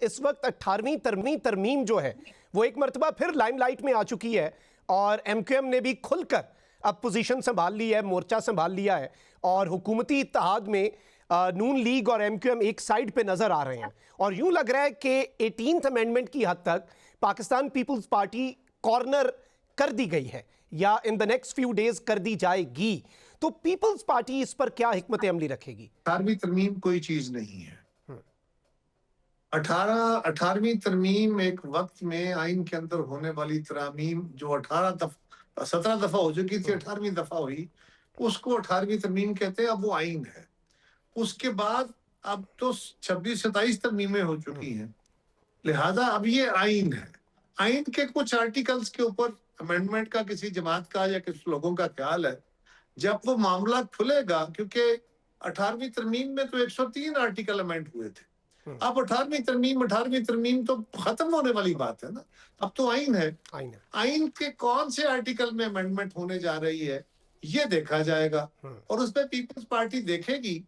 اس وقت 18ویں ترمیم جو ہے وہ ایک مرتبہ پھر لائم لائٹ میں آ چکی ہے اور ایم کیو ایم نے بھی کھل کر اب پوزیشن سنبھال لی ہے, مورچہ سنبھال لیا ہے, اور حکومتی اتحاد میں نون لیگ اور ایم کیو ایم ایک سائیڈ پہ نظر آ رہے ہیں, اور یوں لگ رہا ہے کہ 18th امینڈمنٹ کی حد تک پاکستان پیپلز پارٹی کارنر کر دی گئی ہے یا ان دا نیکسٹ فیو ڈیز کر دی جائے گی. تو پیپلز پارٹی اس پر کیا حکمت عملی رکھے گی؟ 18ویں ترمیم کوئی چیز نہیں ہے. 18ویں ترمیم ایک وقت میں آئین کے اندر ہونے والی ترامیم جو 17 دفعہ ہو چکی تھی, 18ویں دفعہ ہوئی, اس کو 18ویں ترمیم کہتے ہیں. اب وہ آئین ہے. اس کے بعد اب تو 26-27 ترمیمیں ہو چکی ہیں, لہذا اب یہ آئین ہے. آئین کے کچھ آرٹیکلز کے اوپر امینڈمنٹ کا کسی جماعت کا یا کچھ لوگوں کا خیال ہے, جب وہ معاملہ کھلے گا, کیونکہ 18ویں ترمیم میں تو 103 آرٹیکل امینڈ ہوئے تھے. اب 18ویں ترمیم تو ختم ہونے والی بات ہے نا, اب تو آئین ہے. آئین کے کون سے آرٹیکل میں امینڈمنٹ ہونے جا رہی ہے یہ دیکھا جائے گا, اور اس پہ پیپلز پارٹی دیکھے گی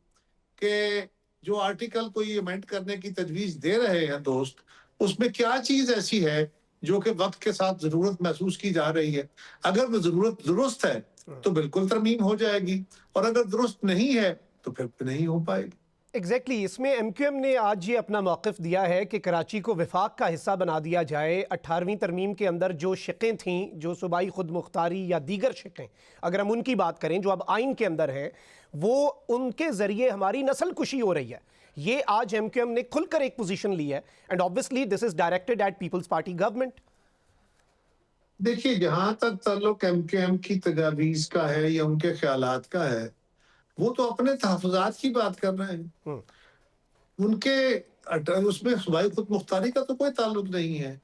کہ جو آرٹیکل کوئی امینڈ کرنے کی تجویز دے رہے ہیں دوست, اس میں کیا چیز ایسی ہے جو کہ وقت کے ساتھ ضرورت محسوس کی جا رہی ہے. اگر وہ ضرورت درست ہے تو بالکل ترمیم ہو جائے گی, اور اگر درست نہیں ہے تو پھر نہیں ہو پائے گی. ایگزیکٹلی اس میں ایم کیو ایم نے آج یہ اپنا موقف دیا ہے کہ کراچی کو وفاق کا حصہ بنا دیا جائے. 18ویں ترمیم کے اندر جو شقیں تھیں, جو صوبائی خود مختاری یا دیگر شقیں, اگر ہم ان کی بات کریں جو اب آئین کے اندر ہیں, وہ ان کے ذریعے ہماری نسل کشی ہو رہی ہے. یہ آج ایم کیو ایم نے کھل کر ایک پوزیشن لی ہے, and obviously this is directed at Peoples Party government. دیکھیے, جہاں تک تعلق ایم کیو ایم کی تجاویز کا ہے یا ان کے خیالات کا ہے, وہ تو اپنے تحفظات کی بات کر رہے ہیں. ان کے اس میں صوبائی خود مختاری کا تو کوئی تعلق نہیں ہے.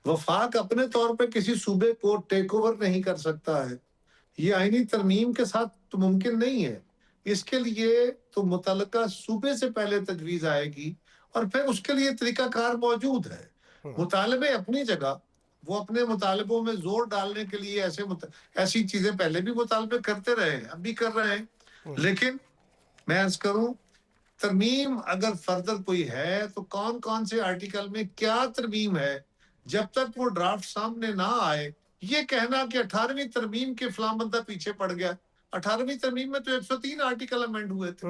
وفاق اپنے طور پہ کسی صوبے کو ٹیک اوور نہیں کر سکتا ہے. یہ آئینی ترمیم کے ساتھ تو ممکن نہیں ہے. اس کے لیے تو متعلقہ صوبے سے پہلے تجویز آئے گی, اور پھر اس کے لیے طریقہ کار موجود ہے. مطالبے اپنی جگہ, وہ اپنے مطالبوں میں زور ڈالنے کے لیے ایسی چیزیں پہلے بھی مطالبے کرتے رہے ہیں, اب بھی کر رہے ہیں. لیکن میں عرض کروں, ترمیم اگر فردر کوئی ہے تو کون سے آرٹیکل میں کیا ترمیم ہے, جب تک وہ ڈرافٹ سامنے نہ آئے, یہ کہنا کہ 18ویں ترمیم کے فلاں بندہ پیچھے پڑ گیا. 18ویں ترمیم میں تو 103 آرٹیکل امینڈ ہوئے تھے.